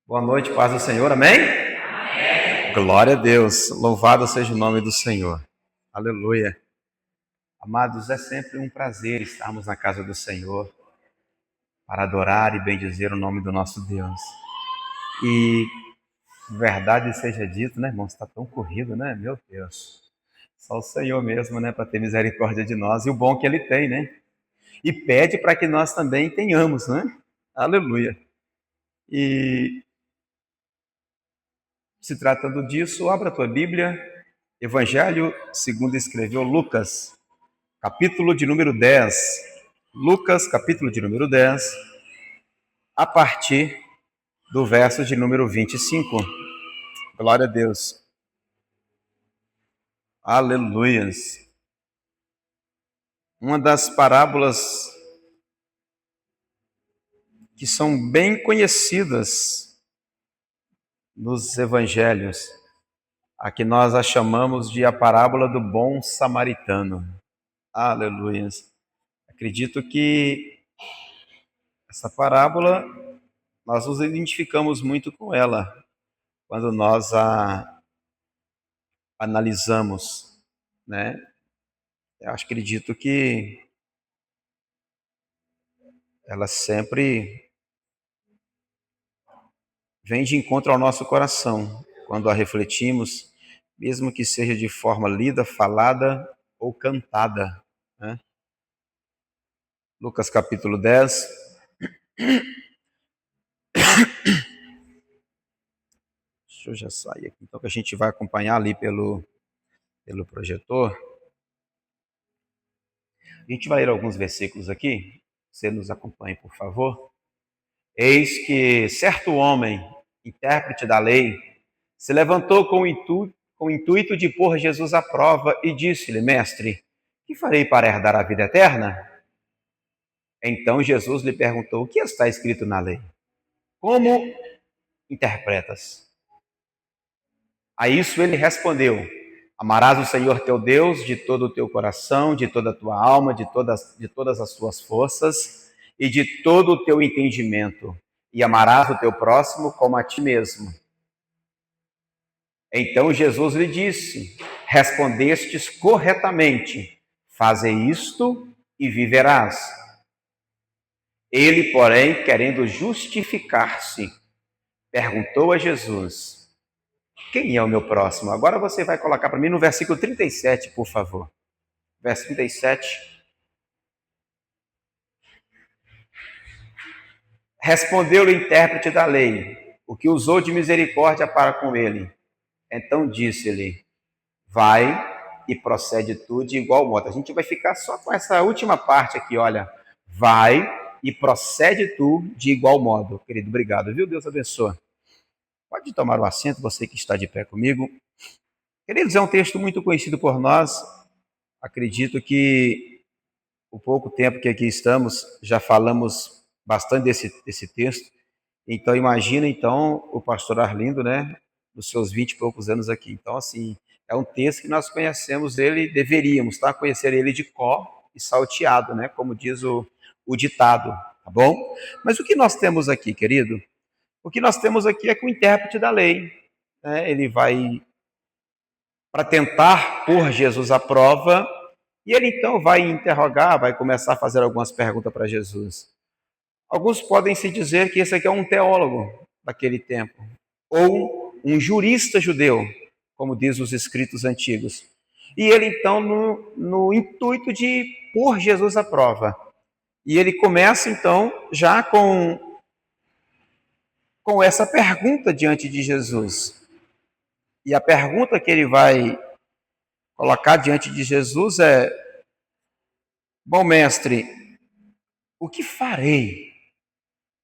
Boa noite, paz do Senhor, amém? Amém? Glória a Deus, louvado seja o nome do Senhor, aleluia. Amados, é sempre um prazer estarmos na casa do Senhor para adorar e bendizer o nome do nosso Deus. E verdade seja dito, né, irmão? Está tão corrido, né? Meu Deus, só o Senhor mesmo, né, para ter misericórdia de nós, e o bom que Ele tem, né? E pede para que nós também tenhamos, né? Aleluia. E se tratando disso, abra a tua Bíblia, Evangelho segundo escreveu Lucas, capítulo de número 10. Lucas, capítulo de número 10, a partir do verso de número 25. Glória a Deus. Aleluias. Uma das parábolas que são bem conhecidas nos evangelhos, a que nós a chamamos de a parábola do bom samaritano. Aleluias. Acredito que essa parábola, nós nos identificamos muito com ela, quando nós a analisamos, né? Eu acredito que ela sempre vem de encontro ao nosso coração, quando a refletimos, mesmo que seja de forma lida, falada ou cantada, né? Lucas capítulo 10. Deixa eu já sair aqui, então, que a gente vai acompanhar ali pelo projetor. A gente vai ler alguns versículos aqui. Você nos acompanhe, por favor. Eis que certo homem, intérprete da lei, se levantou com o intuito de pôr Jesus à prova e disse-lhe: Mestre, que farei para herdar a vida eterna? Então Jesus lhe perguntou: o que está escrito na lei? Como interpretas? A isso ele respondeu: amarás o Senhor teu Deus de todo o teu coração, de toda a tua alma, de todas as tuas forças e de todo o teu entendimento, e amarás o teu próximo como a ti mesmo. Então Jesus lhe disse: respondestes corretamente, faze isto e viverás. Ele, porém, querendo justificar-se, perguntou a Jesus: quem é o meu próximo? Agora você vai colocar para mim no versículo 37, por favor. Verso 37. Respondeu-lhe o intérprete da lei, o que usou de misericórdia para com ele. Então disse-lhe: vai e procede tu de igual modo. A gente vai ficar só com essa última parte aqui, olha. Vai e procede tu de igual modo. Querido, obrigado, viu? Deus abençoe. Pode tomar o assento, você que está de pé comigo. Queridos, é um texto muito conhecido por nós. Acredito que o pouco tempo que aqui estamos, já falamos bastante desse texto. Então, imagina, então, o pastor Arlindo, né, nos seus 20 e poucos anos aqui. Então, assim, é um texto que nós conhecemos ele, deveríamos, tá? Conhecer ele de cor e salteado, né, como diz o ditado, tá bom? Mas o que nós temos aqui, querido? O que nós temos aqui é que o intérprete da lei, né, ele vai para tentar pôr Jesus à prova, e ele então vai interrogar, vai começar a fazer algumas perguntas para Jesus. Alguns podem se dizer que esse aqui é um teólogo daquele tempo, ou um jurista judeu, como diz os escritos antigos. E ele então, no intuito de pôr Jesus à prova. E ele começa então já com essa pergunta diante de Jesus. E a pergunta que ele vai colocar diante de Jesus é: bom mestre, o que farei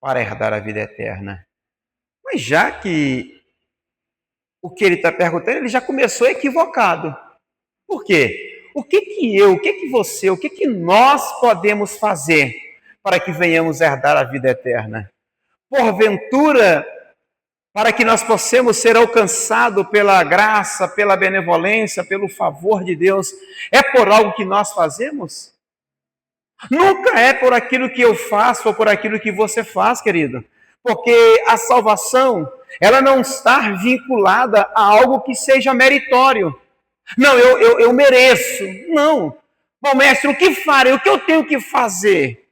para herdar a vida eterna? Mas já que o que ele está perguntando, ele já começou equivocado. Por quê? O que você, o que nós podemos fazer para que venhamos herdar a vida eterna? Porventura, para que nós possamos ser alcançados pela graça, pela benevolência, pelo favor de Deus, é por algo que nós fazemos? Nunca é por aquilo que eu faço ou por aquilo que você faz, querido. Porque a salvação, ela não está vinculada a algo que seja meritório. Não, eu mereço. Não. Bom, mestre, o que farei? O que eu tenho que fazer?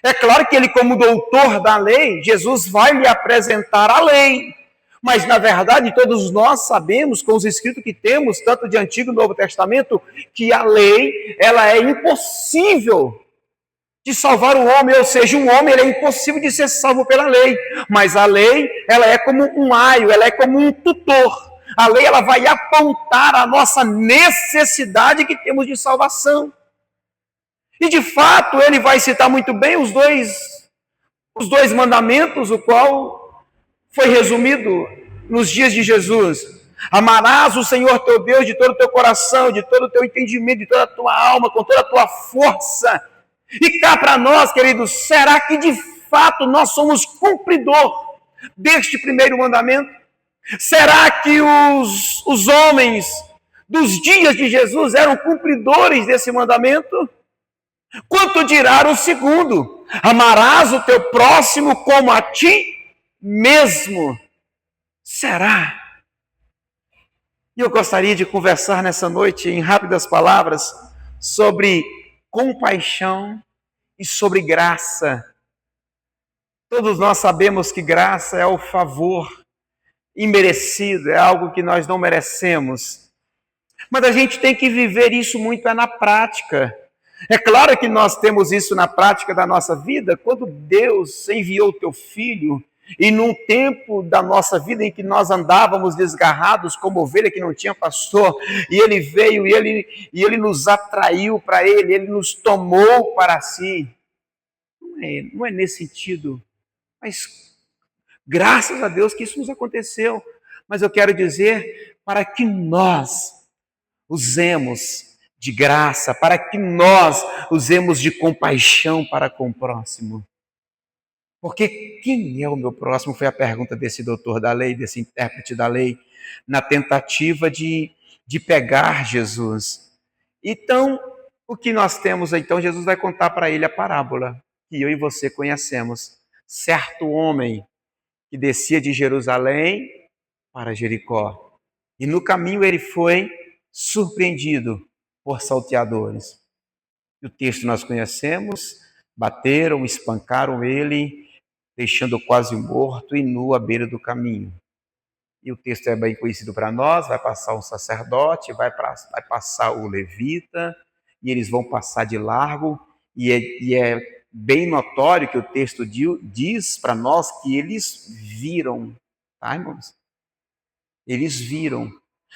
É claro que ele, como doutor da lei, Jesus vai lhe apresentar a lei. Mas, na verdade, todos nós sabemos, com os escritos que temos, tanto de Antigo e Novo Testamento, que a lei, ela é impossível de salvar o homem, ou seja, um homem ele é impossível de ser salvo pela lei. Mas a lei, ela é como um aio, ela é como um tutor. A lei, ela vai apontar a nossa necessidade que temos de salvação. E, de fato, ele vai citar muito bem os dois mandamentos, o qual foi resumido nos dias de Jesus. Amarás o Senhor teu Deus de todo o teu coração, de todo o teu entendimento, de toda a tua alma, com toda a tua força. E cá para nós, queridos, será que de fato nós somos cumpridor deste primeiro mandamento? Será que os homens dos dias de Jesus eram cumpridores desse mandamento? Quanto dirá o segundo? Amarás o teu próximo como a ti mesmo. Será? E eu gostaria de conversar nessa noite, em rápidas palavras, sobre compaixão e sobre graça. Todos nós sabemos que graça é o favor imerecido, é algo que nós não merecemos. Mas a gente tem que viver isso muito na prática. É claro que nós temos isso na prática da nossa vida, quando Deus enviou o teu Filho, e num tempo da nossa vida em que nós andávamos desgarrados como ovelha que não tinha pastor, e ele veio e ele nos atraiu para ele nos tomou para si. Não é nesse sentido, mas graças a Deus que isso nos aconteceu. Mas eu quero dizer, para que nós usemos de graça, para que nós usemos de compaixão para com o próximo. Porque quem é o meu próximo? Foi a pergunta desse doutor da lei, desse intérprete da lei, na tentativa de pegar Jesus. Então, o que nós temos? Então, Jesus vai contar para ele a parábola que eu e você conhecemos. Certo homem que descia de Jerusalém para Jericó. E no caminho ele foi surpreendido por salteadores. E o texto nós conhecemos, bateram, espancaram ele, deixando quase morto e nu à beira do caminho. E o texto é bem conhecido para nós, vai passar um sacerdote, vai passar o levita, e eles vão passar de largo, e é bem notório que o texto diz para nós que eles viram, tá, irmãos? Eles viram.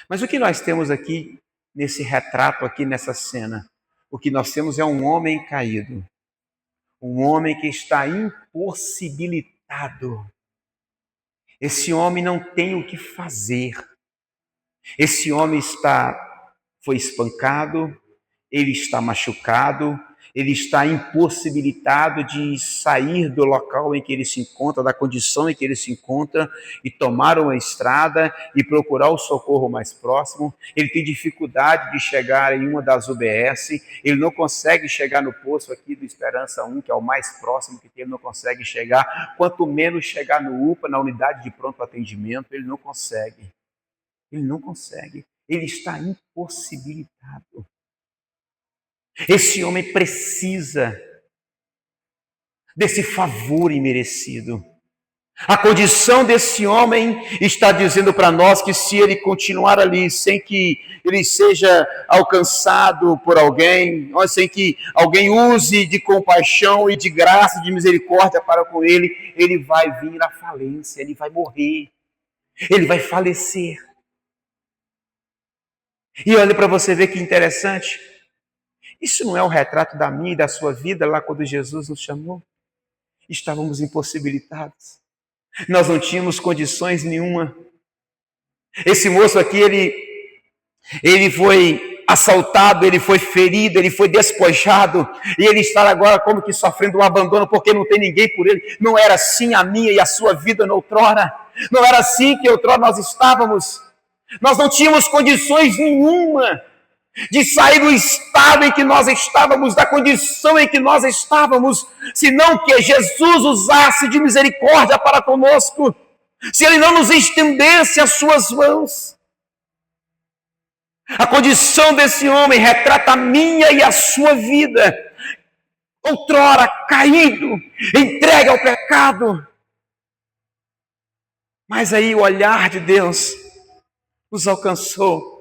Mas o que nós temos aqui, nesse retrato aqui, nessa cena? O que nós temos é um homem caído. Um homem que está impossibilitado. Esse homem não tem o que fazer. Esse homem foi espancado, ele está machucado, ele está impossibilitado de sair do local em que ele se encontra, da condição em que ele se encontra, e tomar uma estrada e procurar o socorro mais próximo. Ele tem dificuldade de chegar em uma das UBS, ele não consegue chegar no posto aqui do Esperança 1, que é o mais próximo que tem, ele não consegue chegar, quanto menos chegar no UPA, na unidade de pronto atendimento, ele não consegue. Ele não consegue, ele está impossibilitado. Esse homem precisa desse favor imerecido. A condição desse homem está dizendo para nós que se ele continuar ali sem que ele seja alcançado por alguém, ou sem que alguém use de compaixão e de graça, de misericórdia para com ele, ele vai vir à falência, ele vai morrer, ele vai falecer. E olha para você ver que interessante. Isso não é um retrato da minha e da sua vida lá quando Jesus nos chamou? Estávamos impossibilitados. Nós não tínhamos condições nenhuma. Esse moço aqui, ele foi assaltado, ele foi ferido, ele foi despojado, e ele está agora como que sofrendo um abandono porque não tem ninguém por ele. Não era assim a minha e a sua vida noutrora. Não era assim que outrora nós estávamos. Nós não tínhamos condições nenhuma. de sair do estado em que nós estávamos, da condição em que nós estávamos, senão que Jesus usasse de misericórdia para conosco, se Ele não nos estendesse as suas mãos. A condição desse homem retrata a minha e a sua vida, outrora caído, entregue ao pecado. Mas aí o olhar de Deus nos alcançou.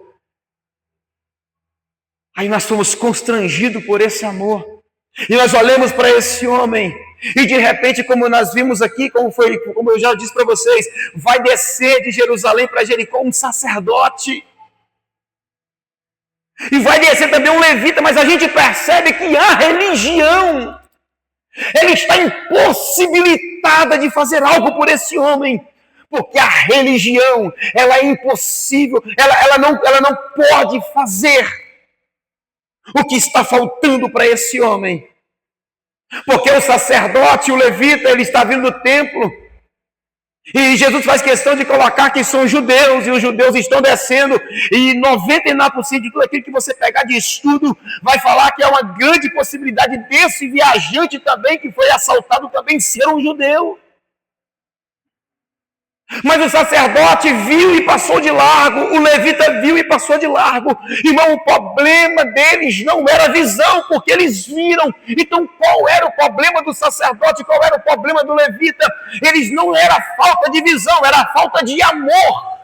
Aí nós fomos constrangidos por esse amor. E nós olhamos para esse homem. E de repente, como nós vimos aqui, como eu já disse para vocês, vai descer de Jerusalém para Jericó um sacerdote. E vai descer também um levita, mas a gente percebe que a religião, ela está impossibilitada de fazer algo por esse homem. Porque a religião, ela é impossível, ela não pode fazer o que está faltando para esse homem. Porque o sacerdote, o levita, ele está vindo do templo. E Jesus faz questão de colocar que são judeus, e os judeus estão descendo. E 99% de tudo aquilo que você pegar de estudo vai falar que é uma grande possibilidade desse viajante também, que foi assaltado, também ser um judeu. Mas o sacerdote viu e passou de largo, o levita viu e passou de largo. Irmão, o problema deles não era a visão, porque eles viram. Então qual era o problema do sacerdote, qual era o problema do levita? Eles não era a falta de visão, era a falta de amor.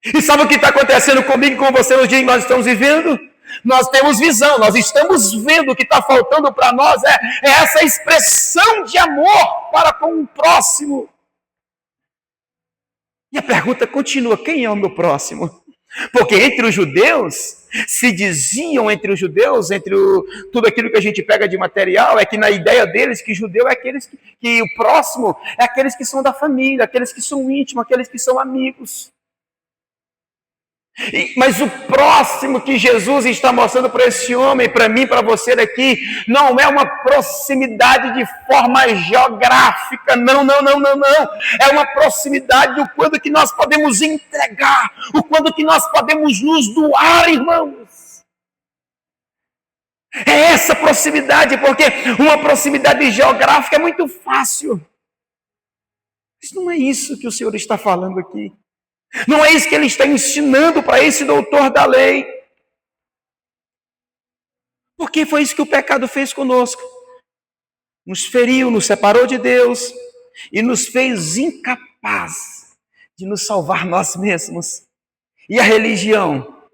E sabe o que está acontecendo comigo e com você nos dias que nós estamos vivendo? Nós temos visão, nós estamos vendo. O que está faltando para nós é essa expressão de amor para com o próximo. E a pergunta continua, quem é o meu próximo? Porque entre os judeus, se diziam entre os judeus, tudo aquilo que a gente pega de material, é que na ideia deles, que judeu é aqueles que o próximo é aqueles que são da família, aqueles que são íntimos, aqueles que são amigos. Mas o próximo que Jesus está mostrando para esse homem, para mim, para você daqui, não é uma proximidade de forma geográfica, não. É uma proximidade do quanto que nós podemos entregar, o quanto que nós podemos nos doar, irmãos. É essa proximidade, porque uma proximidade geográfica é muito fácil. Mas não é isso que o Senhor está falando aqui. Não é isso que ele está ensinando para esse doutor da lei. Porque foi isso que o pecado fez conosco. Nos feriu, nos separou de Deus e nos fez incapazes de nos salvar nós mesmos. E a religião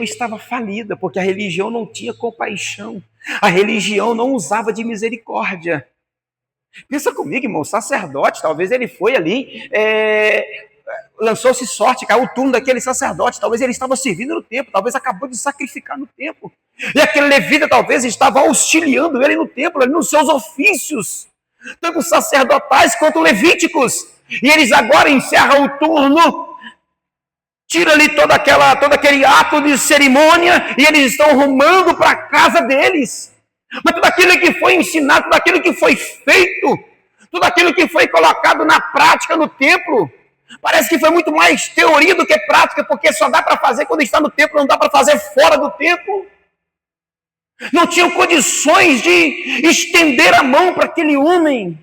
estava falida, porque a religião não tinha compaixão. A religião não usava de misericórdia. Pensa comigo, irmão, o sacerdote, talvez ele foi ali... lançou-se sorte, caiu o turno daquele sacerdote, talvez ele estava servindo no templo, talvez acabou de sacrificar no templo, e aquele levita talvez estava auxiliando ele no templo, nos seus ofícios, tanto sacerdotais quanto levíticos, e eles agora encerram o turno, tira ali todo aquele ato de cerimônia, e eles estão rumando para a casa deles, mas tudo aquilo que foi ensinado, tudo aquilo que foi feito, tudo aquilo que foi colocado na prática no templo, parece que foi muito mais teoria do que prática, porque só dá para fazer quando está no templo, não dá para fazer fora do templo. Não tinham condições de estender a mão para aquele homem.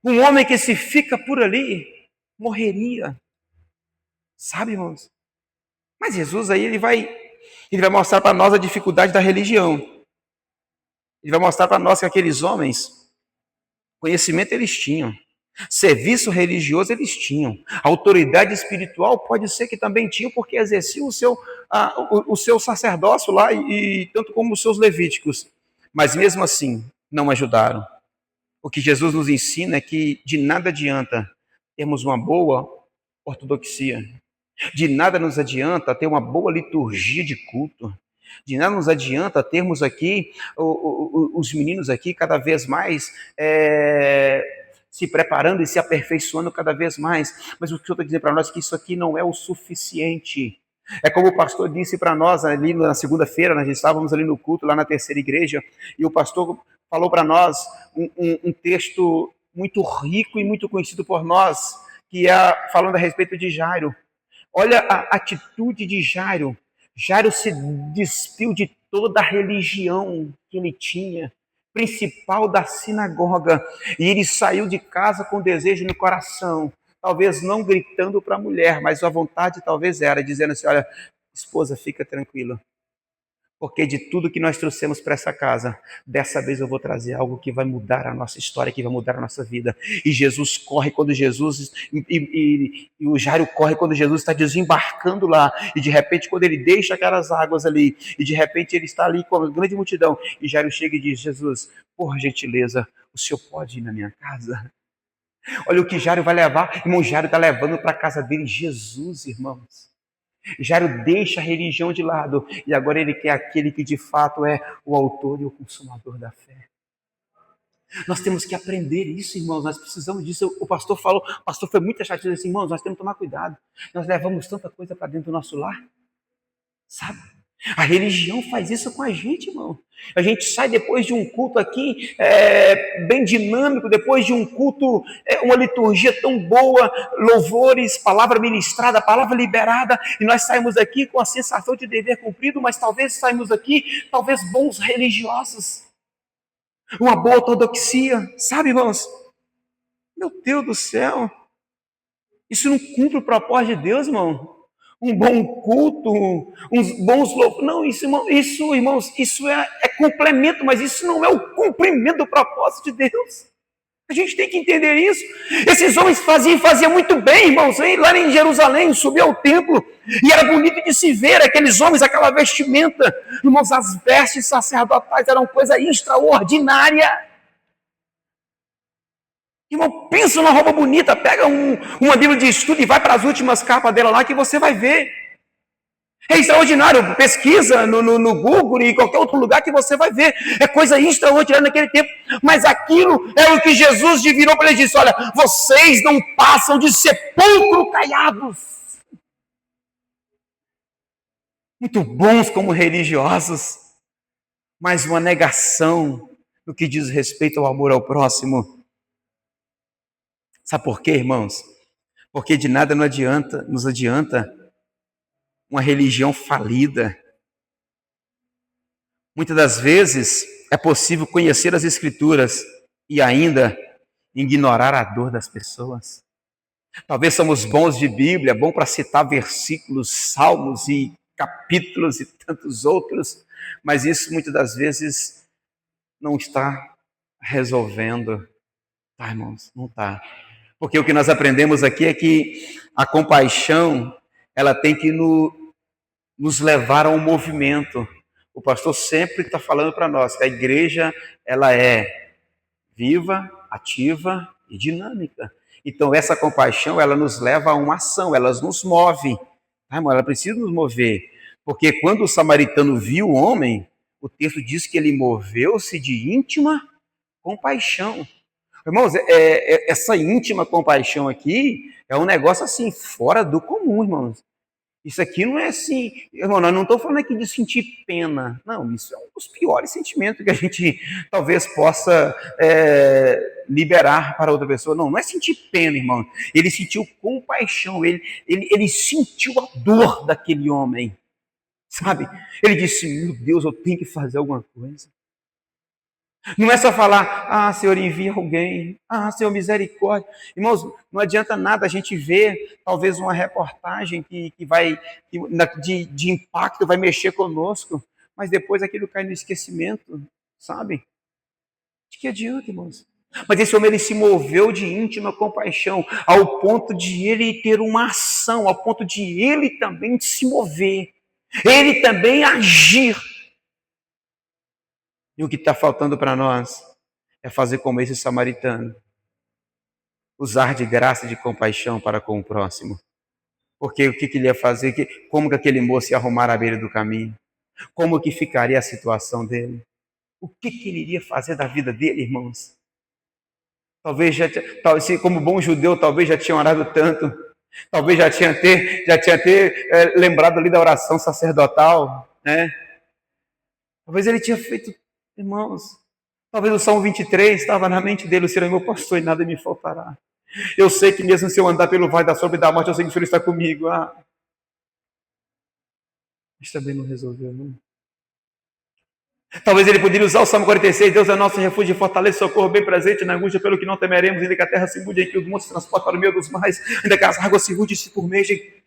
Um homem que se fica por ali, morreria. Sabe, irmãos? Mas Jesus aí, ele vai mostrar para nós a dificuldade da religião. Ele vai mostrar para nós que aqueles homens, conhecimento eles tinham. Serviço religioso eles tinham. Autoridade espiritual pode ser que também tinham, porque exerciam o seu sacerdócio lá, e tanto como os seus levíticos. Mas mesmo assim, não ajudaram. O que Jesus nos ensina é que de nada adianta termos uma boa ortodoxia. De nada nos adianta ter uma boa liturgia de culto. De nada nos adianta termos aqui, os meninos aqui cada vez mais... se preparando e se aperfeiçoando cada vez mais. Mas o que eu estou dizendo para nós é que isso aqui não é o suficiente. É como o pastor disse para nós ali na segunda-feira, nós estávamos ali no culto, lá na terceira igreja, e o pastor falou para nós um texto muito rico e muito conhecido por nós, que é falando a respeito de Jairo. Olha a atitude de Jairo. Jairo se despiu de toda a religião que ele tinha, principal da sinagoga, e ele saiu de casa com desejo no coração, talvez não gritando para a mulher, mas a vontade talvez era, dizendo assim, olha, esposa, fica tranquila, porque de tudo que nós trouxemos para essa casa, dessa vez eu vou trazer algo que vai mudar a nossa história, que vai mudar a nossa vida. E Jesus corre quando Jesus, e o Jairo corre quando Jesus está desembarcando lá. E de repente, quando ele deixa aquelas águas ali, e de repente ele está ali com a grande multidão, e Jairo chega e diz, Jesus, por gentileza, o senhor pode ir na minha casa? Olha o que Jairo vai levar. Irmão, Jairo está levando para a casa dele Jesus, irmãos. Jairo deixa a religião de lado e agora ele quer aquele que de fato é o autor e o consumador da fé. Nós temos que aprender isso, irmãos, nós precisamos disso. O pastor falou, o pastor foi muito chateado, assim, irmãos, nós temos que tomar cuidado. Nós levamos tanta coisa para dentro do nosso lar, sabe? A religião faz isso com a gente, irmão. A gente sai depois de um culto aqui, bem dinâmico, depois de um culto, uma liturgia tão boa, louvores, palavra ministrada, palavra liberada, e nós saímos aqui com a sensação de dever cumprido, mas talvez saímos aqui, talvez bons religiosos, uma boa ortodoxia, sabe, irmãos? Meu Deus do céu, isso não cumpre o propósito de Deus, irmão. Um bom culto, uns bons louvores. Não, irmãos, isso é complemento, mas isso não é o cumprimento do propósito de Deus. A gente tem que entender isso. Esses homens faziam muito bem, irmãos. Lá em Jerusalém, subiu ao templo, e era bonito de se ver aqueles homens, aquela vestimenta. Irmãos, as vestes sacerdotais eram coisa extraordinária. Irmão, pensa numa roupa bonita, pega uma Bíblia de estudo e vai para as últimas capas dela lá que você vai ver. É extraordinário, pesquisa no Google e em qualquer outro lugar que você vai ver. É coisa extraordinária naquele tempo. Mas aquilo é o que Jesus virou para ele e disse, olha, vocês não passam de sepulcro caiados. Muito bons como religiosos, mas uma negação no que diz respeito ao amor ao próximo. Sabe por quê, irmãos? Porque de nada nos adianta uma religião falida. Muitas das vezes é possível conhecer as Escrituras e ainda ignorar a dor das pessoas. Talvez somos bons de Bíblia, bom para citar versículos, salmos e capítulos e tantos outros, mas isso muitas das vezes não está resolvendo. Tá, irmãos? Não está. Porque o que nós aprendemos aqui é que a compaixão, ela tem que nos levar a um movimento. O pastor sempre está falando para nós que a igreja, ela é viva, ativa e dinâmica. Então, essa compaixão, ela nos leva a uma ação, ela nos move. Tá, irmão? Ela precisa nos mover. Porque quando o samaritano viu o homem, o texto diz que ele moveu-se de íntima compaixão. Irmãos, essa íntima compaixão aqui é um negócio assim, fora do comum, irmãos. Isso aqui não é assim, irmão, nós não estamos falando aqui de sentir pena. Não, isso é um dos piores sentimentos que a gente talvez possa liberar para outra pessoa. Não, não é sentir pena, irmão. Ele sentiu compaixão, ele sentiu a dor daquele homem, sabe? Ele disse, meu Deus, eu tenho que fazer alguma coisa. Não é só falar, Senhor, envia alguém, Senhor, misericórdia. Irmãos, não adianta nada a gente ver, talvez, uma reportagem de impacto vai mexer conosco, mas depois aquilo cai no esquecimento, sabe? De que adianta, irmãos? Mas esse homem, ele se moveu de íntima compaixão, ao ponto de ele ter uma ação, ao ponto de ele também se mover, ele também agir. E o que está faltando para nós é fazer como esse samaritano. Usar de graça e de compaixão para com o próximo. Porque o que ele ia fazer? Como que aquele moço ia arrumar à beira do caminho? Como que ficaria a situação dele? O que ele iria fazer da vida dele, irmãos? Talvez como bom judeu, talvez já tinha orado tanto. Talvez já tinha lembrado ali da oração sacerdotal, né? Talvez ele tinha feito. Irmãos, talvez o Salmo 23 estava na mente dele, o Senhor é meu pastor e nada me faltará. Eu sei que mesmo se eu andar pelo vale da sombra e da morte, eu sei que o Senhor está comigo. Mas também não resolveu, não. Talvez ele poderia usar o Salmo 46, Deus é nosso refúgio e fortaleza, socorro bem presente na angústia, pelo que não temeremos, ainda que a terra se mude, que os montes se transportem para o meio dos mares, ainda que as águas se mudem e se turmejem.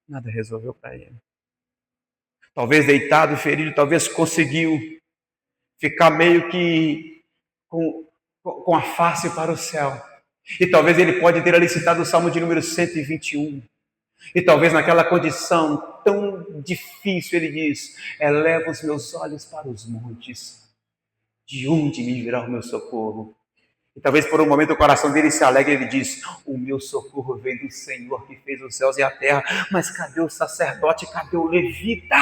Nada resolveu para ele. Talvez deitado, ferido, talvez conseguiu ficar meio que com a face para o céu. E talvez ele pode ter ali citado o Salmo de número 121. E talvez naquela condição tão difícil ele diz: eleva os meus olhos para os montes, de onde me virá o meu socorro? E talvez por um momento o coração dele se alegre e ele diz: o meu socorro vem do Senhor que fez os céus e a terra. Mas cadê o sacerdote? Cadê o levita?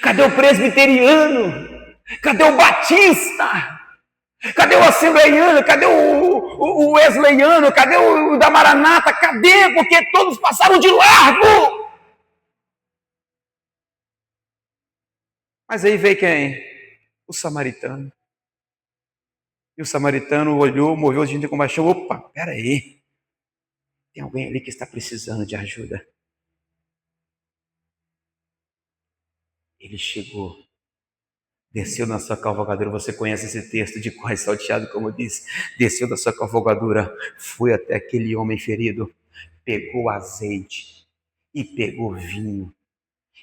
Cadê o presbiteriano? Cadê o batista? Cadê o assembleiano? Cadê o wesleyano? Cadê o da Maranata? Cadê? Porque todos passaram de largo. Mas aí veio quem? O samaritano. E o samaritano olhou, moveu o gente com compaixão. Opa, peraí. Tem alguém ali que está precisando de ajuda. Ele chegou, desceu na sua cavalgadura. Você conhece esse texto de cor salteado, como eu disse. Desceu da sua cavalgadura, foi até aquele homem ferido, pegou azeite e pegou vinho.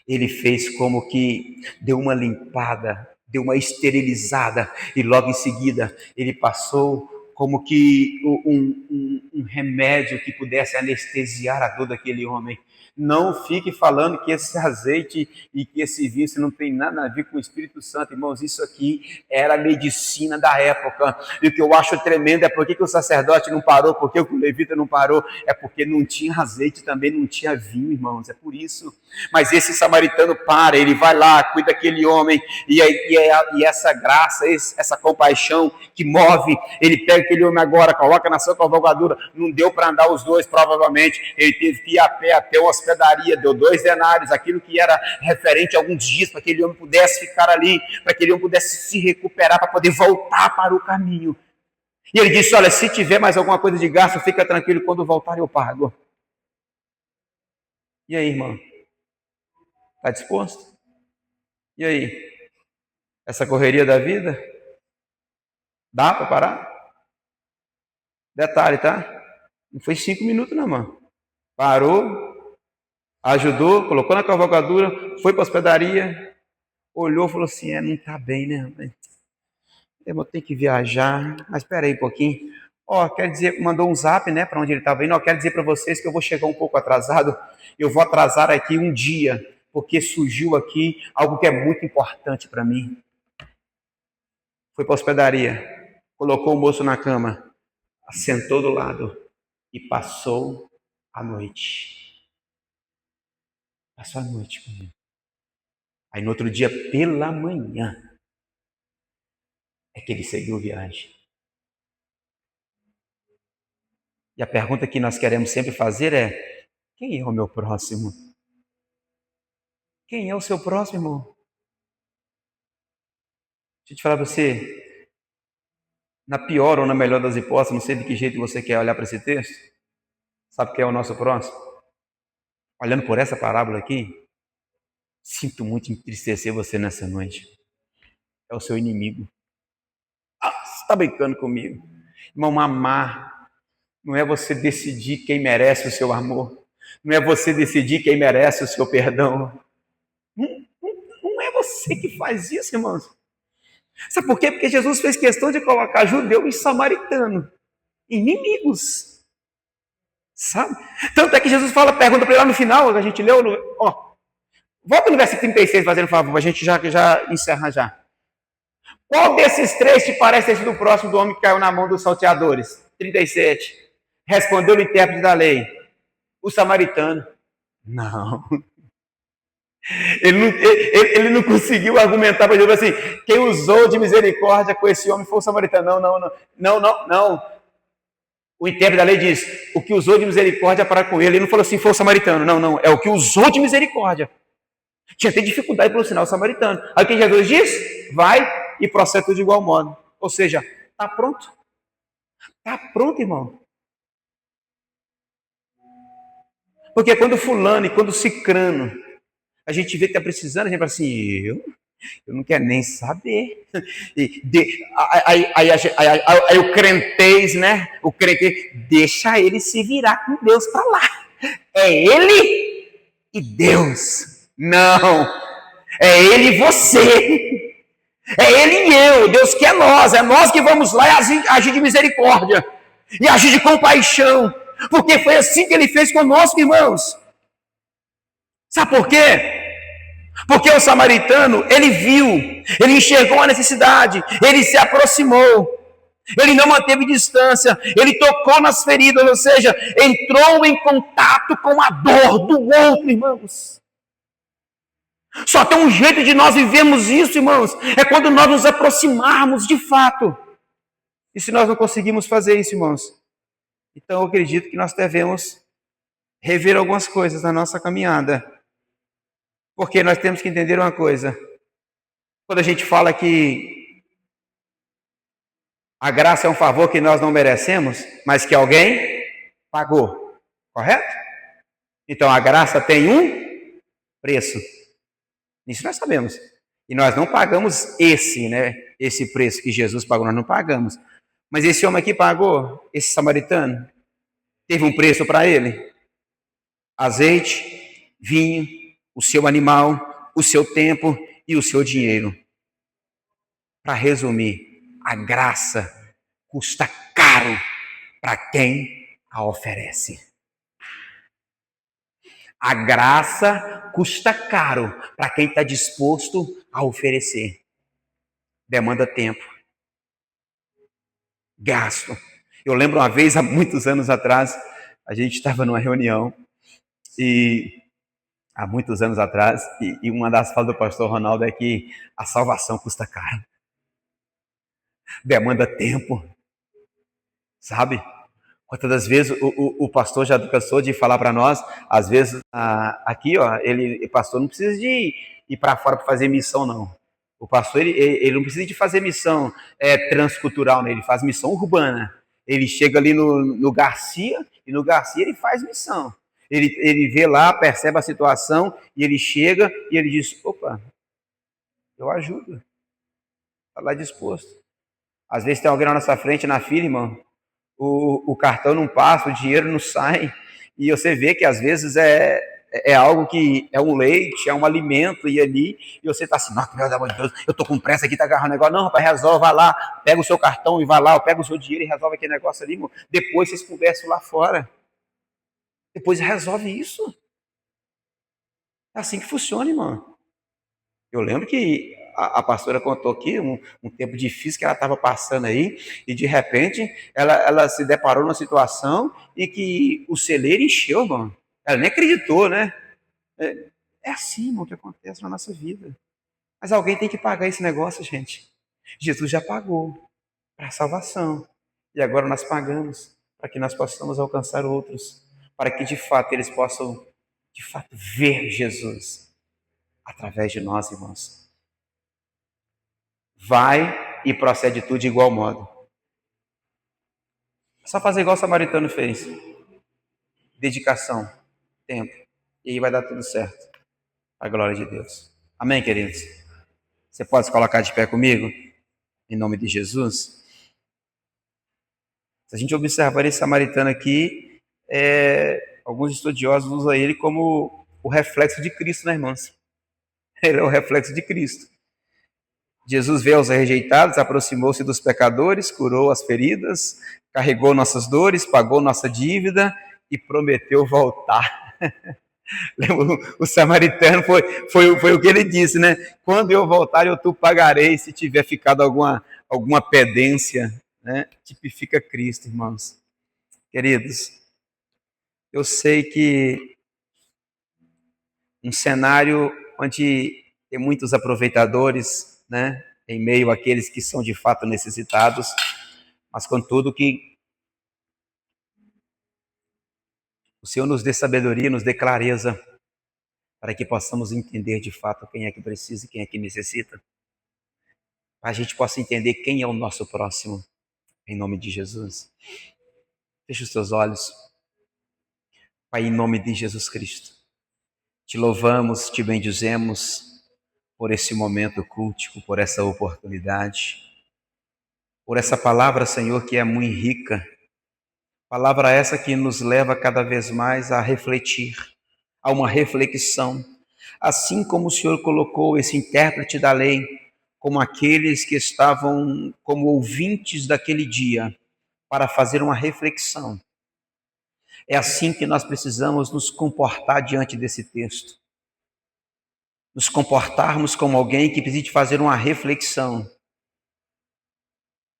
Ele fez como que deu uma limpada, deu uma esterilizada, e logo em seguida ele passou como que um remédio que pudesse anestesiar a dor daquele homem. Não fique falando que esse azeite e que esse vinho não tem nada a ver com o Espírito Santo, irmãos. Isso aqui era a medicina da época. E o que eu acho tremendo é porque que o sacerdote não parou, porque o levita não parou. É porque não tinha azeite, também não tinha vinho, irmãos. É por isso. Mas esse samaritano para, ele vai lá, cuida daquele homem, e essa graça, essa compaixão que move, ele pega aquele homem agora, coloca na sua cavalgadura. Não deu para andar os dois, provavelmente. Ele teve que ir a pé até uma hospedaria, deu 2 denários, aquilo que era referente a alguns dias, para que aquele homem pudesse ficar ali, para que aquele homem pudesse se recuperar, para poder voltar para o caminho. E ele disse: olha, se tiver mais alguma coisa de gasto, fica tranquilo, quando voltar eu pago. E aí, irmão? Está disposto? E aí? Essa correria da vida? Dá para parar? Detalhe, tá? Não foi 5 minutos, não, mano. Parou, ajudou, colocou na cavalgadura, foi para a hospedaria, olhou e falou assim: não está bem, né? Eu vou ter que viajar, mas espera aí um pouquinho. Quer dizer, mandou um zap, né, para onde ele estava indo. Quero dizer para vocês que eu vou chegar um pouco atrasado. Eu vou atrasar aqui um dia, porque surgiu aqui algo que é muito importante para mim. Foi para a hospedaria, colocou o moço na cama, sentou do lado e passou a noite. Passou a noite comigo. Aí no outro dia, pela manhã, é que ele seguiu viagem. E a pergunta que nós queremos sempre fazer é: quem é o meu próximo? Quem é o seu próximo, irmão? Deixa eu te falar para você, na pior ou na melhor das hipóteses, não sei de que jeito você quer olhar para esse texto. Sabe quem é o nosso próximo? Olhando por essa parábola aqui, sinto muito entristecer você nessa noite. É o seu inimigo. Você está brincando comigo? Irmão, amar não é você decidir quem merece o seu amor. Não é você decidir quem merece o seu perdão. Não é você que faz isso, irmãos. Sabe por quê? Porque Jesus fez questão de colocar judeu e samaritano, inimigos. Sabe? Tanto é que Jesus pergunta para ele lá no final, a gente leu, volta no versículo 36, fazendo favor, para a gente já encerrar já. Qual desses 3 te parece ter sido o próximo do homem que caiu na mão dos salteadores? 37. Respondeu o intérprete da lei: o samaritano. Não. Ele não conseguiu argumentar para Jesus assim: quem usou de misericórdia com esse homem foi o samaritano. Não. O intérprete da lei diz: o que usou de misericórdia para com ele. Ele não falou assim: foi o samaritano. Não. É o que usou de misericórdia. Tinha até dificuldade para ensinar o samaritano. Aí o que Jesus diz? Vai e procede tudo de igual modo. Ou seja, está pronto. Está pronto, irmão. Porque quando fulano e quando cicrano, a gente vê que está precisando, a gente fala assim, eu não quero nem saber. Aí o crentez, né? O crentez, deixa ele se virar com Deus para lá. É ele e Deus. Não, é ele e você. É ele e eu. Deus que é nós que vamos lá e agir de misericórdia. E agir de compaixão. Porque foi assim que ele fez conosco, irmãos. Sabe por quê? Porque o samaritano, ele viu, ele enxergou a necessidade, ele se aproximou, ele não manteve distância, ele tocou nas feridas, ou seja, entrou em contato com a dor do outro, irmãos. Só tem um jeito de nós vivermos isso, irmãos, é quando nós nos aproximarmos de fato. E se nós não conseguimos fazer isso, irmãos, então eu acredito que nós devemos rever algumas coisas na nossa caminhada. Porque nós temos que entender uma coisa. Quando a gente fala que a graça é um favor que nós não merecemos, mas que alguém pagou. Correto? Então a graça tem um preço. Isso nós sabemos. E nós não pagamos esse preço que Jesus pagou, nós não pagamos. Mas esse homem aqui pagou, esse samaritano, teve um preço para ele. Azeite, vinho, o seu animal, o seu tempo e o seu dinheiro. Para resumir, a graça custa caro para quem a oferece. A graça custa caro para quem está disposto a oferecer. Demanda tempo, gasto. Eu lembro uma vez, há muitos anos atrás, a gente estava numa reunião há muitos anos atrás, e uma das falas do pastor Ronaldo é que a salvação custa caro. Demanda tempo, sabe? Quantas das vezes o pastor já cansou de falar para nós, às vezes aqui, ó, o pastor não precisa de ir para fora para fazer missão, não. O pastor, ele não precisa de fazer missão transcultural, né? Ele faz missão urbana. Ele chega ali no Garcia, e no Garcia ele faz missão. Ele vê lá, percebe a situação, e ele chega e ele diz, opa, eu ajudo. Está lá disposto. Às vezes tem alguém na nossa frente, na fila, irmão, o cartão não passa, o dinheiro não sai, e você vê que às vezes é algo que é um leite, é um alimento, e ali, e você está assim, nossa, meu Deus, eu estou com pressa aqui, está agarrando o negócio, não, rapaz, resolve, vai lá, pega o seu cartão e vai lá, pega o seu dinheiro e resolve aquele negócio ali, irmão. Depois vocês conversam lá fora, depois resolve isso. É assim que funciona, irmão. Eu lembro que a pastora contou aqui um tempo difícil que ela estava passando aí, e de repente ela se deparou numa situação e que o celeiro encheu, irmão. Ela nem acreditou, né? É assim, irmão, que acontece na nossa vida. Mas alguém tem que pagar esse negócio, gente. Jesus já pagou para a salvação. E agora nós pagamos para que nós possamos alcançar outros, para que de fato eles possam, de fato, ver Jesus através de nós, irmãos. Vai e procede tudo de igual modo. É só fazer igual o samaritano fez. Dedicação, tempo. E aí vai dar tudo certo. A glória de Deus. Amém, queridos? Você pode se colocar de pé comigo? Em nome de Jesus. Se a gente observar esse samaritano aqui, alguns estudiosos usam ele como o reflexo de Cristo, né, irmãos? Ele é o reflexo de Cristo. Jesus veio aos rejeitados, aproximou-se dos pecadores, curou as feridas, carregou nossas dores, pagou nossa dívida e prometeu voltar. O samaritano foi o que ele disse, né? Quando eu voltar, eu tu pagarei se tiver ficado alguma pendência, né? Tipifica Cristo, irmãos. Queridos, eu sei que um cenário onde tem muitos aproveitadores, né? Em meio àqueles que são de fato necessitados, mas contudo que o Senhor nos dê sabedoria, nos dê clareza, para que possamos entender de fato quem é que precisa e quem é que necessita. Para a gente possa entender quem é o nosso próximo, em nome de Jesus. Feche os seus olhos. Pai, em nome de Jesus Cristo, te louvamos, te bendizemos por esse momento cultico, por essa oportunidade, por essa palavra, Senhor, que é muito rica. Palavra essa que nos leva cada vez mais a refletir, a uma reflexão. Assim como o Senhor colocou esse intérprete da lei como aqueles que estavam como ouvintes daquele dia, para fazer uma reflexão. É assim que nós precisamos nos comportar diante desse texto. Nos comportarmos como alguém que precisa fazer uma reflexão.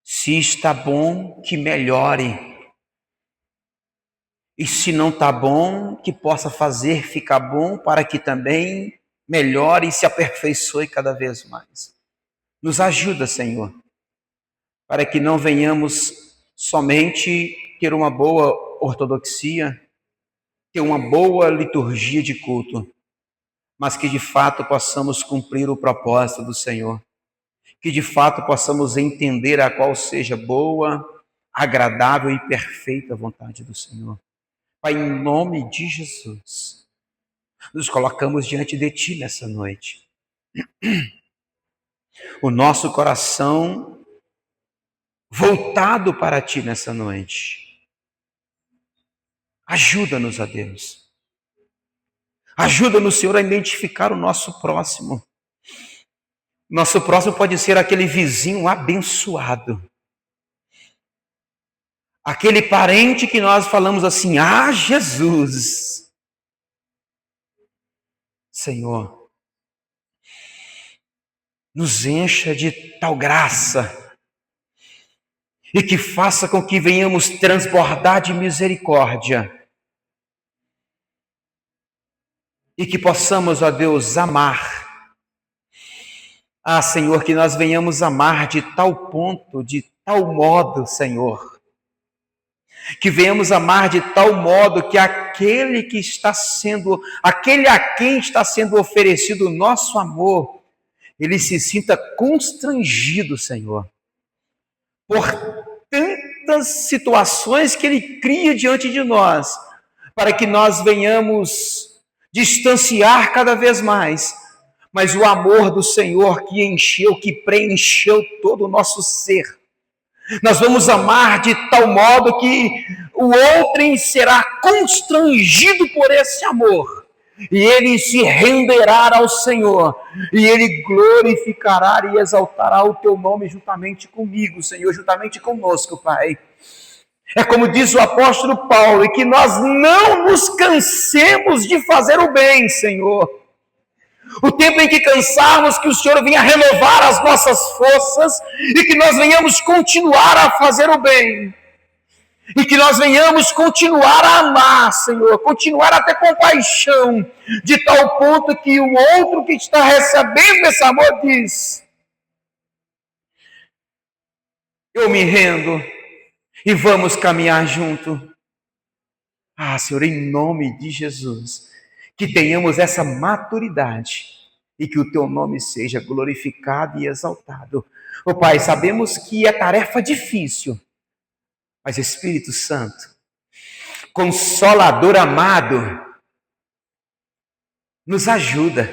Se está bom, que melhore. E se não está bom, que possa fazer ficar bom para que também melhore e se aperfeiçoe cada vez mais. Nos ajuda, Senhor, para que não venhamos somente ter uma boa ortodoxia, ter uma boa liturgia de culto, mas que de fato possamos cumprir o propósito do Senhor, que de fato possamos entender a qual seja boa, agradável e perfeita vontade do Senhor. Pai, em nome de Jesus, nos colocamos diante de Ti nessa noite. O nosso coração voltado para Ti nessa noite. Ajuda-nos, ó Deus. Ajuda-nos, Senhor, a identificar o nosso próximo. Nosso próximo pode ser aquele vizinho abençoado. Aquele parente que nós falamos assim, ah, Jesus. Senhor, nos encha de tal graça e que faça com que venhamos transbordar de misericórdia e que possamos, ó Deus, amar. Ah, Senhor, que nós venhamos amar de tal ponto, de tal modo, Senhor, que venhamos amar de tal modo que aquele a quem está sendo oferecido o nosso amor, ele se sinta constrangido, Senhor, por tantas situações que ele cria diante de nós, para que nós venhamos distanciar cada vez mais, mas o amor do Senhor que encheu, que preencheu todo o nosso ser, nós vamos amar de tal modo que o outrem será constrangido por esse amor. E ele se renderá ao Senhor. E ele glorificará e exaltará o teu nome juntamente comigo, Senhor, juntamente conosco, Pai. É como diz o apóstolo Paulo, e que nós não nos cansemos de fazer o bem, Senhor. O tempo em que cansarmos, que o Senhor venha renovar as nossas forças e que nós venhamos continuar a fazer o bem. E que nós venhamos continuar a amar, Senhor, continuar a ter compaixão, de tal ponto que o outro que está recebendo esse amor diz: eu me rendo e vamos caminhar junto. Ah, Senhor, em nome de Jesus, que tenhamos essa maturidade e que o teu nome seja glorificado e exaltado. Ô Pai, sabemos que é tarefa difícil, mas Espírito Santo, Consolador amado, nos ajuda,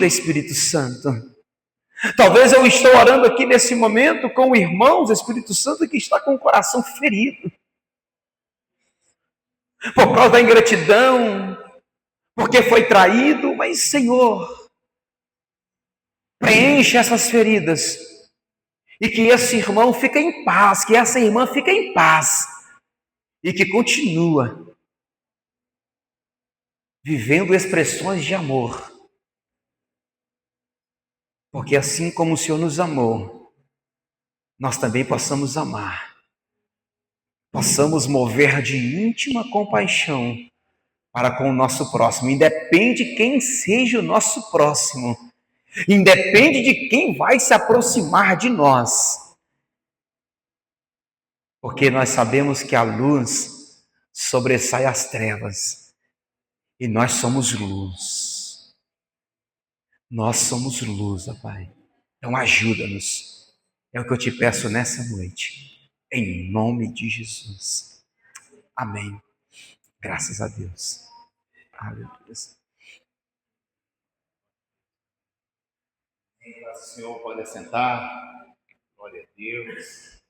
Espírito Santo. Talvez eu estou orando aqui nesse momento com irmãos, Espírito Santo, que está com o coração ferido, por causa da ingratidão, porque foi traído, mas Senhor, preenche essas feridas e que esse irmão fique em paz, que essa irmã fique em paz e que continua vivendo expressões de amor, porque assim como o Senhor nos amou, nós também possamos amar, possamos mover de íntima compaixão para com o nosso próximo, independe quem seja o nosso próximo, independe de quem vai se aproximar de nós, porque nós sabemos que a luz sobressai as trevas e nós somos luz. Nós somos luz, ó Pai. Então ajuda-nos. É o que eu te peço nessa noite, em nome de Jesus. Amém. Graças a Deus. Aleluia. O Senhor pode assentar. Glória a Deus.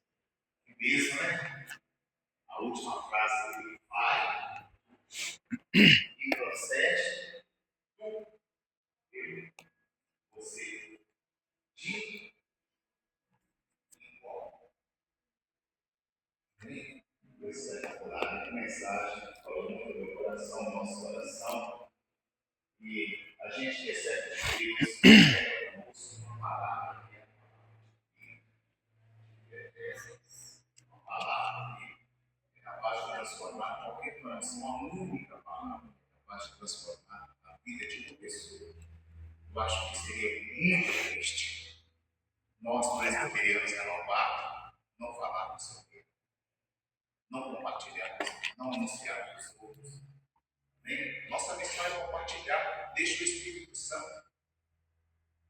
Que bênção, né? A última frase dele vai e procede. Você de igual. Essa é a mensagem falando no meu coração, no nosso coração. E a gente recebe de Deus uma palavra uma palavra que é capaz de transformar qualquer coração, uma única palavra capaz de transformar a vida de uma pessoa. Eu acho que seria muito triste nós presbiterianos renovar, não falarmos sobre ele, não compartilharmos, não anunciarmos os outros. Amém? Nossa missão é compartilhar, deixa o Espírito Santo.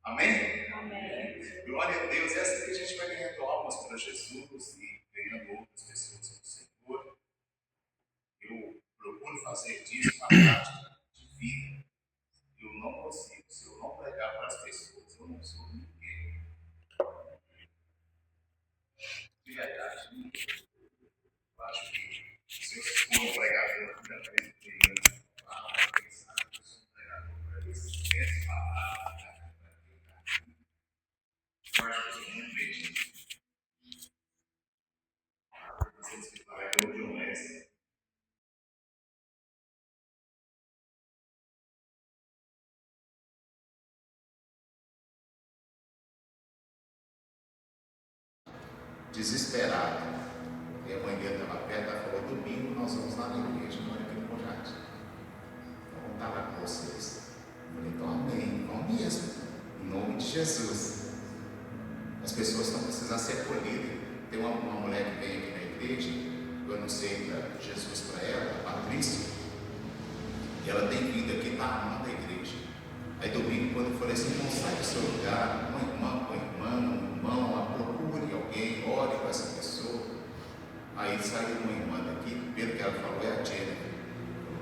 Amém? Amém. Glória a Deus, é assim que a gente vai ganhando almas para Jesus e ganhando outras pessoas para o Senhor. Eu procuro fazer disso uma prática de vida. Eu não consigo, se eu não pregar para as pessoas, eu não sou ninguém. De verdade, eu acho que se eu for um pregador para presbiteriano, para pensar que eu sou um pregador para esse mesmo palavra, eu acho que eu sou muito perdido. Vocês que falam de um mestre. Desesperado. E a mãe dele estava perto, ela falou: domingo nós vamos lá na igreja, mora aqui no Conjate. Então vamos estar lá com vocês. Eu falei: então amém, vamos mesmo, em nome de Jesus. As pessoas estão precisando ser acolhidas. Tem uma mulher que vem aqui na igreja, eu anunciei Jesus para ela, a Patrícia, e ela tem vindo aqui para amar a igreja. Aí domingo, quando eu falei assim: não sai do seu lugar, uma irmã, um irmão, procure alguém, ore com essa pessoa. Aí saiu uma irmã daqui, pelo que ela falou, é a Jennifer.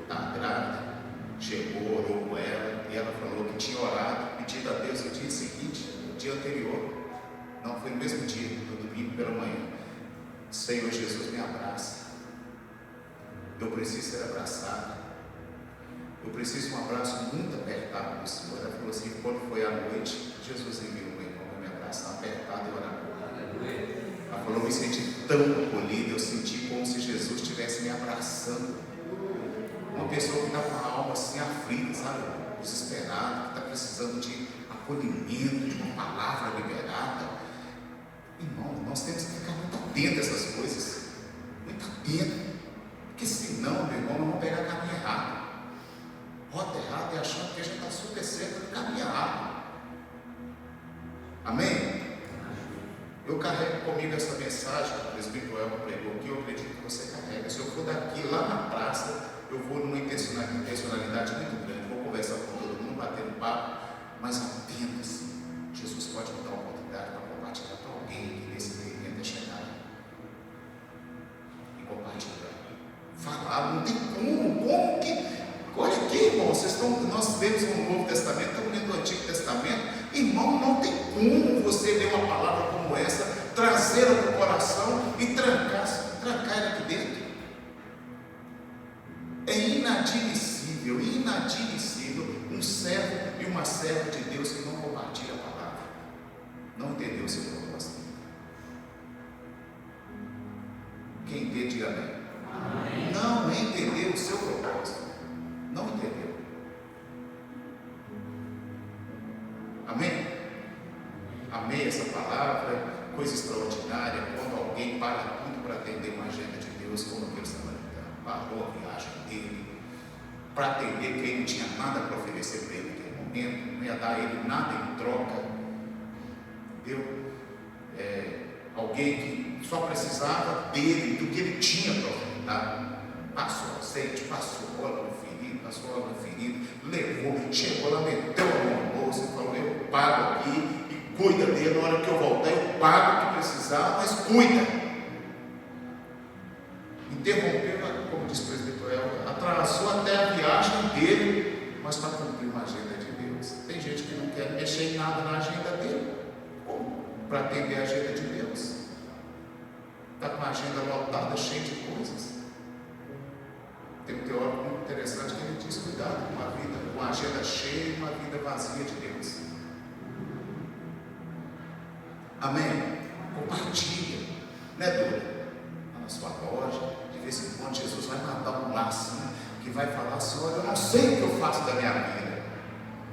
Está grávida, chegou, orou com ela, e ela falou que tinha orado, pedido a Deus no dia seguinte, no dia anterior. Não, foi no mesmo dia, no domingo pela manhã. Senhor Jesus, me abraça. Eu preciso ser abraçado. Eu preciso de um abraço muito apertado do Senhor. Ela falou assim: quando foi à noite, Jesus enviou meu irmão para me abraçar apertado e orar por mim. Ela falou: eu me senti tão acolhido, eu senti como se Jesus estivesse me abraçando. Uma pessoa que está com a alma assim aflita, sabe? Desesperada, que está precisando de acolhimento, de uma palavra liberada. Irmão, nós temos que ficar muito atentos a essas coisas. Muito atento. Porque senão, meu irmão, nós vamos pegar caminho errado. Rota errada e achando que a gente está super certo no caminho errado. Amém? Eu carrego comigo essa mensagem que o presbítero Elma pregou, que eu acredito que você carrega. Se eu for daqui lá na praça, eu vou numa intencionalidade muito grande. Vou conversar com todo mundo, bater um papo, mas atento assim. Jesus pode me dar uma oportunidade para compartilhar com alguém que nesse momento é chegado. E compartilhar. Falar, não tem como que. Olha aqui, irmão, nós vemos no Novo Testamento, estamos lendo o Antigo Testamento. Irmão, não tem como você ler uma palavra como essa, trazê-la para o coração e trancar ela aqui dentro. É inadmissível um servo e uma serva de Deus que não compartilha a palavra. Não entendeu o seu propósito. Quem entende, diga amém. Amém. Não entendeu o seu propósito. Não entendeu. Amém? Amei essa palavra, coisa extraordinária, quando alguém para tudo para atender uma agenda de Deus, como aquele samaritano parou a viagem dele, para atender quem não tinha nada para oferecer para ele naquele momento, não ia dar a ele nada em troca. Entendeu? Alguém que só precisava dele, do que ele tinha para ofertar. Passou azeite, passou óleo no ferido, levou, chegou lá, meteu a mão no bolso e falou: eu pago aqui e cuida dele, na hora que eu voltar eu pago o que precisar, mas cuida. Interrompeu, como diz o presbítero, a atrasou até a viagem dele, mas está cumprindo a agenda de Deus. Tem gente que não quer mexer em nada na agenda dele. Como? Para atender a agenda de Deus. Está com a agenda lotada, cheia de coisas. Tem um teórico muito interessante que ele diz: cuidado com a vida, com a agenda cheia e uma vida vazia de Deus. Amém? Compartilha, né, Dora? Na sua loja, de vez em quando Jesus vai mandar um laço, né, que vai falar assim: olha, eu não sei o que eu faço da minha vida.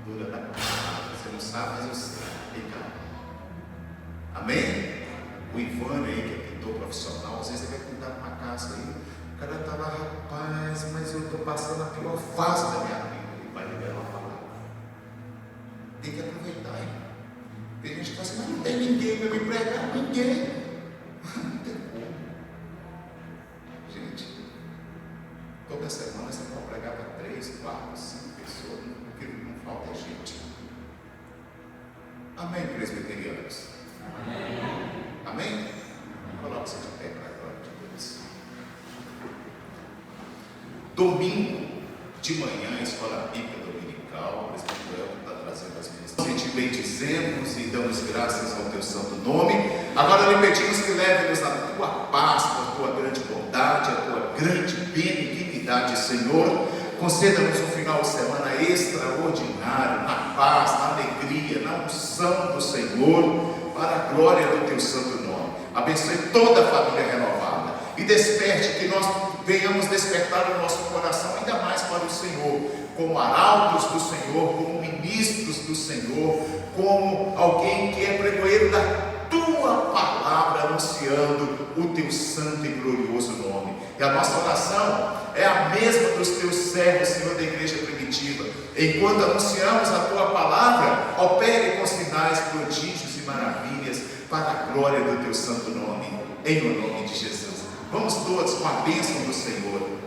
Dora está com você não sabe, mas eu sei. Fica. Amém? O Ivan aí, que é pintor profissional, às vezes ele vai pintar uma casa aí, o cara está lá: rapaz, mas eu estou passando a pior fase da minha vida. Ele vai liberar uma palavra. Tem que aproveitar, hein? Tem gente que fala assim: mas não tem ninguém para me pregar. Ninguém. Não tem como. Gente, toda semana você pode pregar para 3, 4, 5 pessoas, porque não falta gente. Amém, presbiterianos? Amém? Amém? Coloque-se de pé para a glória de Deus. Domingo de manhã, escola bíblica dominical, o presbítero Elton está trazendo as ministrações. Te bendizemos e damos graças ao teu santo nome. Agora lhe pedimos que leve-nos na tua paz, a tua grande bondade, a tua grande benignidade, Senhor. Conceda-nos um final de semana extraordinário, na paz, na alegria, na unção do Senhor, para a glória do teu santo nome. Abençoe toda a família renovada e desperte, que nós venhamos despertar o nosso coração ainda mais para o Senhor, como arautos do Senhor, como ministros do Senhor, como alguém que é pregoeiro da tua palavra, anunciando o teu santo e glorioso nome. E a nossa oração é a mesma dos teus servos, Senhor, da igreja primitiva. Enquanto anunciamos a tua palavra, opere com sinais, prodígios e maravilhas, para a glória do teu santo nome, em o nome de Jesus. Vamos todos com a bênção do Senhor.